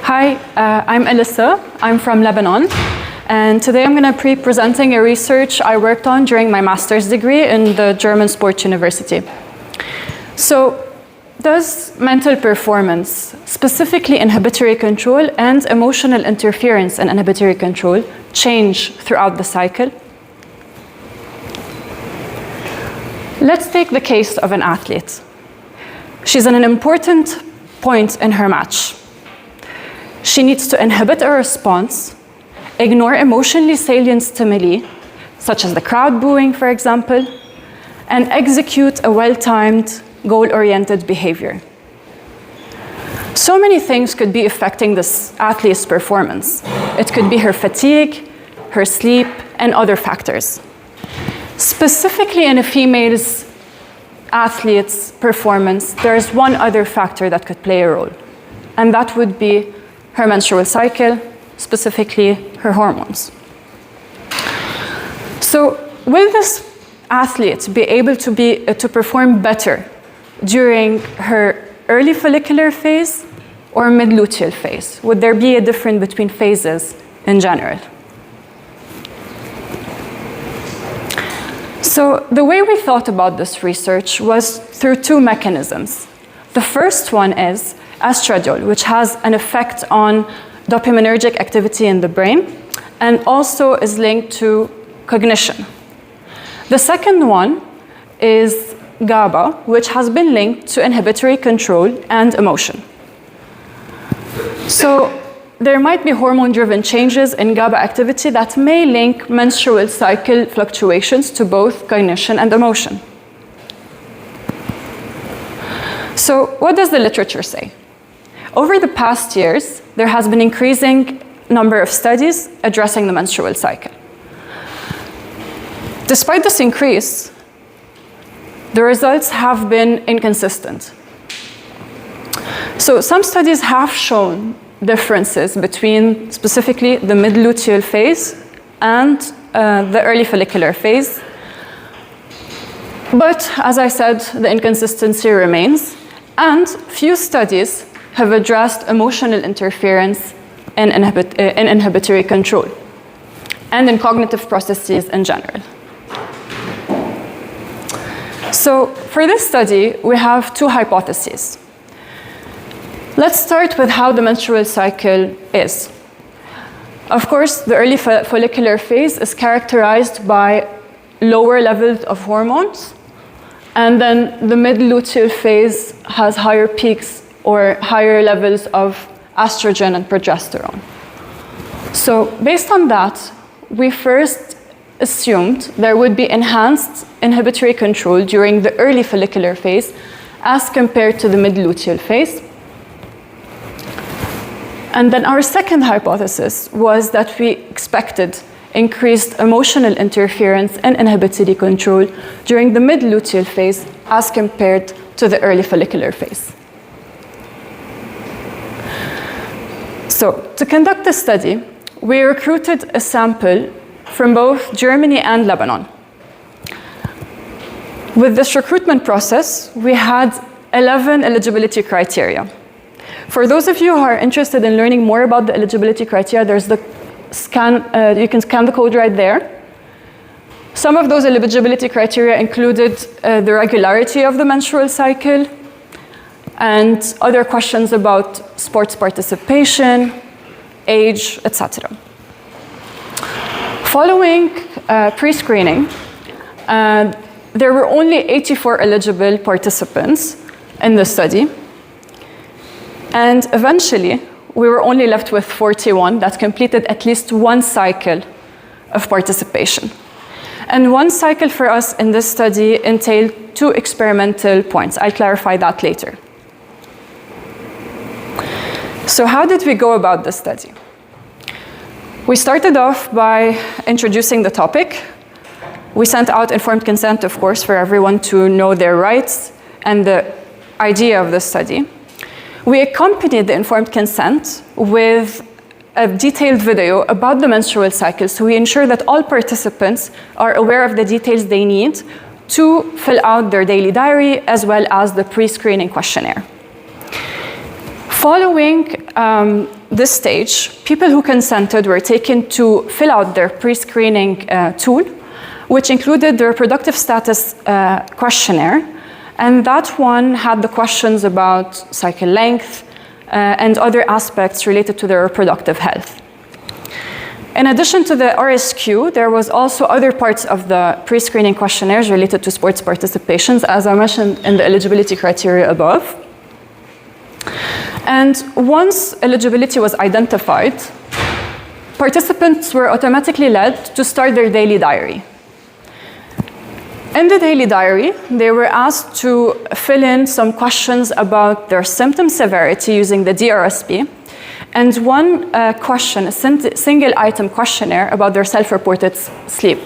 Hi, I'm Alyssa. I'm from Lebanon. And today I'm going to be presenting a research I worked on during my master's degree in the German Sports University. So, does mental performance, specifically inhibitory control and emotional interference in inhibitory control, change throughout the cycle? Let's take the case of an athlete. She's at an important point in her match. She needs to inhibit a response, ignore emotionally salient stimuli, such as the crowd booing, for example, and execute a well-timed, goal-oriented behavior. So many things could be affecting this athlete's performance. It could be her fatigue, her sleep, and other factors. Specifically in a female athlete's performance, there is one other factor that could play a role, and that would be her menstrual cycle, specifically her hormones. So will this athlete be able to perform better during her early follicular phase or mid-luteal phase? Would there be a difference between phases in general? So the way we thought about this research was through two mechanisms. The first one is estradiol, which has an effect on dopaminergic activity in the brain and also is linked to cognition. The second one is GABA, which has been linked to inhibitory control and emotion. So there might be hormone-driven changes in GABA activity that may link menstrual cycle fluctuations to both cognition and emotion. So what does the literature say? Over the past years, there has been increasing number of studies addressing the menstrual cycle. Despite this increase, the results have been inconsistent. So some studies have shown differences between specifically the mid-luteal phase and the early follicular phase. But as I said, the inconsistency remains, and few studies have addressed emotional interference in inhibitory control and in cognitive processes in general. So for this study, we have two hypotheses. Let's start with how the menstrual cycle is. Of course, the early follicular phase is characterized by lower levels of hormones, and then the mid-luteal phase has higher peaks or higher levels of estrogen and progesterone. So based on that, we first assumed there would be enhanced inhibitory control during the early follicular phase as compared to the mid-luteal phase. And then our second hypothesis was that we expected increased emotional interference and inhibitory control during the mid-luteal phase as compared to the early follicular phase. So to conduct the study, we recruited a sample from both Germany and Lebanon. With this recruitment process, we had 11 eligibility criteria. For those of you who are interested in learning more about the eligibility criteria, there's the scan, you can scan the code right there. Some of those eligibility criteria included the regularity of the menstrual cycle and other questions about sports participation, age, etc. Following pre-screening, there were only 84 eligible participants in the study. And eventually, we were only left with 41 that completed at least one cycle of participation. And one cycle for us in this study entailed 2 experimental points. I'll clarify that later. So how did we go about this study? We started off by introducing the topic. We sent out informed consent, of course, for everyone to know their rights and the idea of the study. We accompanied the informed consent with a detailed video about the menstrual cycle, so we ensure that all participants are aware of the details they need to fill out their daily diary as well as the pre-screening questionnaire. Following this stage, people who consented were taken to fill out their pre-screening tool, which included the reproductive status questionnaire, and that one had the questions about cycle length and other aspects related to their reproductive health. In addition to the RSQ, there was also other parts of the pre-screening questionnaires related to sports participations, as I mentioned in the eligibility criteria above. And once eligibility was identified, participants were automatically led to start their daily diary. In the daily diary, they were asked to fill in some questions about their symptom severity using the DRSP, and one question, a single item questionnaire about their self-reported sleep.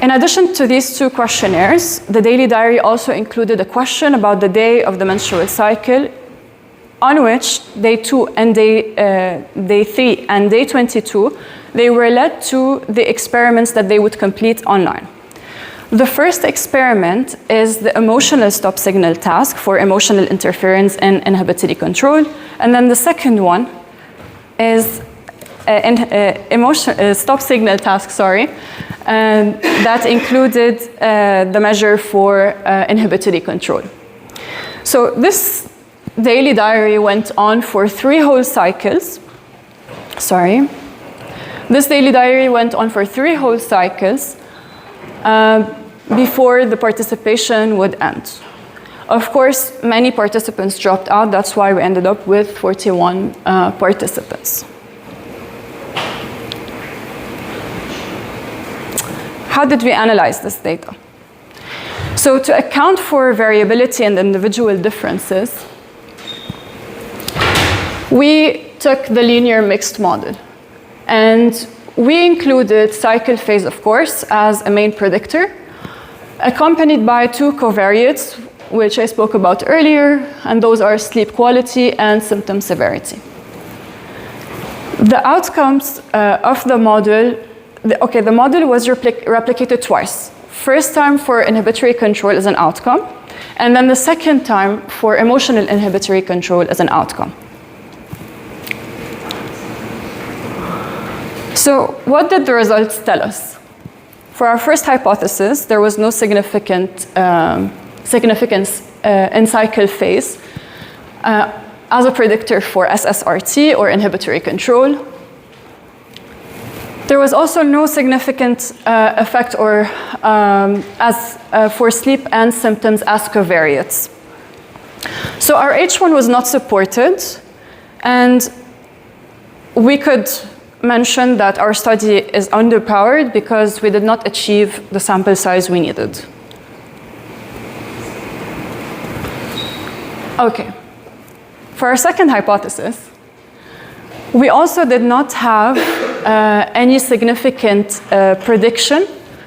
In addition to these two questionnaires, the daily diary also included a question about the day of the menstrual cycle, on which day 2 and day 3 and day 22, they were led to the experiments that they would complete online. The first experiment is the emotional stop signal task for emotional interference and inhibitory control. And then the second one is stop signal task, that included the measure for inhibitory control. So this daily diary went on for 3 whole cycles. This daily diary went on for 3 whole cycles before the participation would end. Of course, many participants dropped out. That's why we ended up with 41 participants. How did we analyze this data? So to account for variability and individual differences, we took the linear mixed model. And we included cycle phase, of course, as a main predictor, accompanied by 2 covariates, which I spoke about earlier, and those are sleep quality and symptom severity. The outcomes of the model, the model was replicated twice. First time for inhibitory control as an outcome, and then the second time for emotional inhibitory control as an outcome. So what did the results tell us? For our first hypothesis, there was no significance in cycle phase as a predictor for SSRT or inhibitory control. There was also no significant effect or for sleep and symptoms as covariates. So our H1 was not supported, and we could mention that our study is underpowered because we did not achieve the sample size we needed. Okay, for our second hypothesis, we also did not have any significant prediction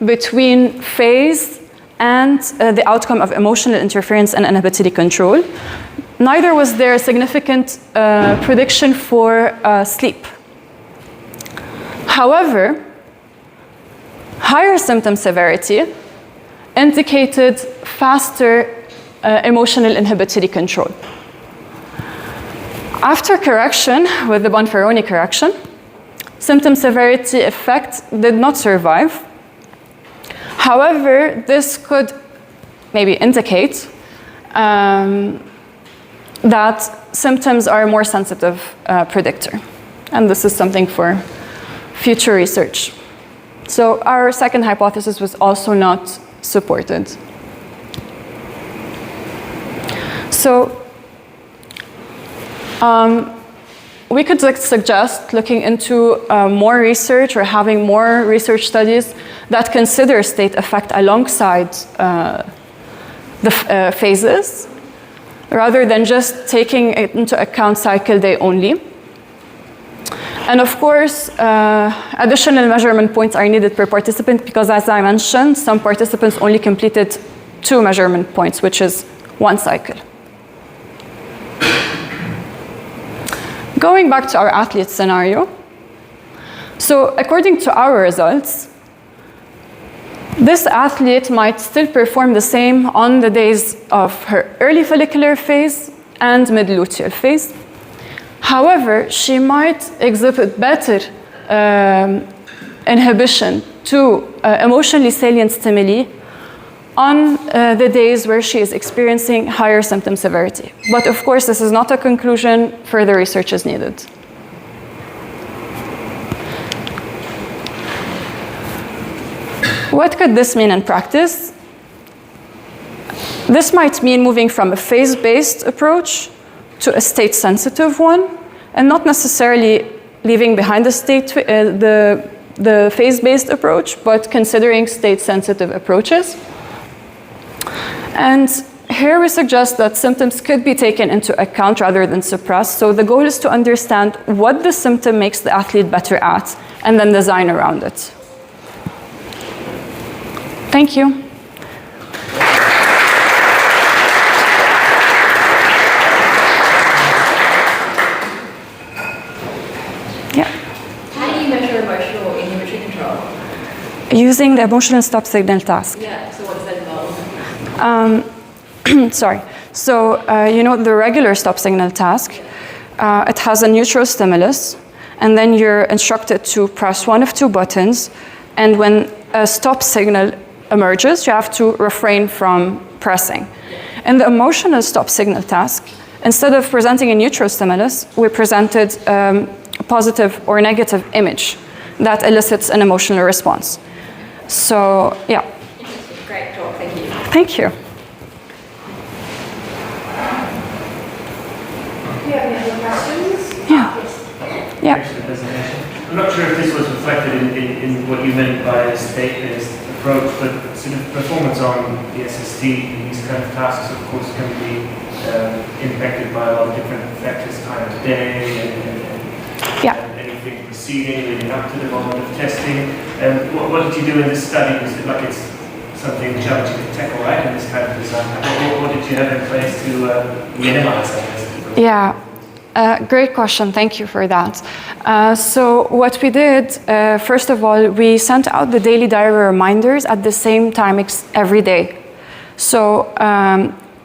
between phase and the outcome of emotional interference and inhibitory control. Neither was there a significant prediction for sleep. However, higher symptom severity indicated faster emotional inhibitory control. After correction with the Bonferroni correction, symptom severity effect did not survive. However, this could maybe indicate that symptoms are a more sensitive predictor. And this is something for future research. So our second hypothesis was also not supported. So we could suggest looking into more research or having more research studies that consider state effect alongside the phases, rather than just taking it into account cycle day only. And of course, additional measurement points are needed per participant because, as I mentioned, some participants only completed 2 measurement points, which is 1 cycle. Going back to our athlete scenario, so according to our results, this athlete might still perform the same on the days of her early follicular phase and mid-luteal phase. However, she might exhibit better inhibition to emotionally salient stimuli on the days where she is experiencing higher symptom severity. But of course, this is not a conclusion. Further research is needed. What could this mean in practice? This might mean moving from a phase-based approach to a state-sensitive one, and not necessarily leaving behind the phase-based approach, but considering state-sensitive approaches. And here we suggest that symptoms could be taken into account rather than suppressed. So the goal is to understand what the symptom makes the athlete better at, and then design around it. Thank you. Using the emotional stop signal task. Yeah, so what does that involve? Sorry. So, you know, the regular stop signal task, it has a neutral stimulus, and then you're instructed to press one of two buttons, and when a stop signal emerges, you have to refrain from pressing. In the emotional stop signal task, instead of presenting a neutral stimulus, we presented a positive or negative image that elicits an emotional response. So, yeah. Great talk, thank you. Thank you. Do you have any other questions? Yeah. Yeah. Thanks for the presentation. I'm not sure if this was reflected in what you meant by a state-based approach, but sort of performance on the SST and these kind of tasks, of course, can be impacted by a lot of different factors, time of day, and anything preceding, leading up to the moment of testing. What did you do in this study? Was it like it's something challenging to tackle, right, in this kind of design? What did you have in place to minimize that? Yeah. Great question. Thank you for that. So what we did, first of all, we sent out the daily diary reminders at the same time every day. So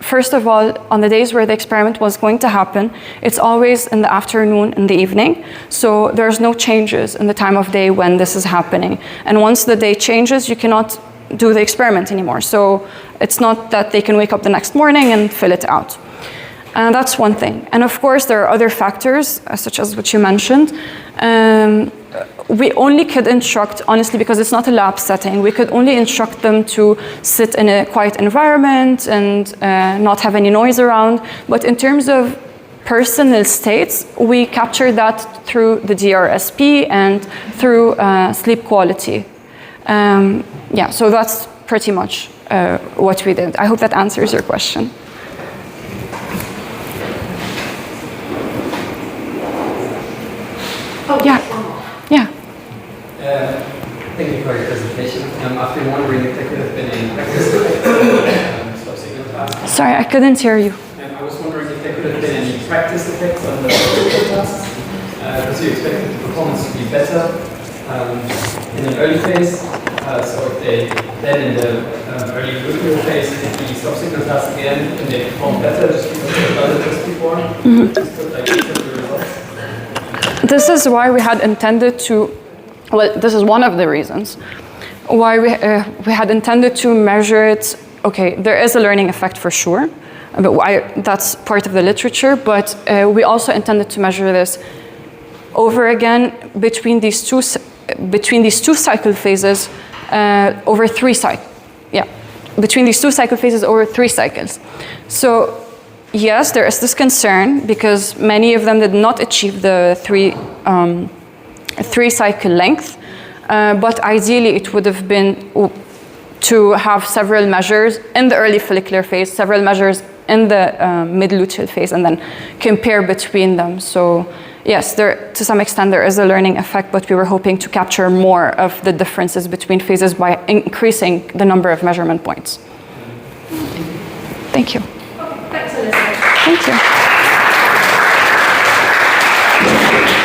first of all, on the days where the experiment was going to happen, it's always in the afternoon, in the evening. So there's no changes in the time of day when this is happening. And once the day changes, you cannot do the experiment anymore. So it's not that they can wake up the next morning and fill it out. That's one thing. And of course, there are other factors, such as what you mentioned. We only could instruct, honestly, because it's not a lab setting, we could only instruct them to sit in a quiet environment and not have any noise around. But in terms of personal states, we captured that through the DRSP and through sleep quality. Yeah, so that's pretty much what we did. I hope that answers your question. Yeah. Yeah. Thank you for your presentation. I've been wondering if there could have been any practice stop signal tasks. Sorry, I couldn't hear you. I was wondering if there could have been any practice effects on the stop tasks. Because you expected the performance to be better in an early phase. So if they then in the early luteal phase did the stop signal task again, and they perform better just because they've done it just before. Just put like the results. This is why we had intended to, well, this is one of the reasons why we had intended to measure it. Okay, there is a learning effect for sure, but that's part of the literature, but we also intended to measure this over again between these two cycle phases over 3 cycles. Yeah, between these 2 cycle phases over 3 cycles. So yes, there is this concern because many of them did not achieve the 3 cycle length, but ideally it would have been to have several measures in the early follicular phase, several measures in the mid-luteal phase, and then compare between them. So yes, to some extent there is a learning effect, but we were hoping to capture more of the differences between phases by increasing the number of measurement points. Thank you. Thanks, Elizabeth. Thank you.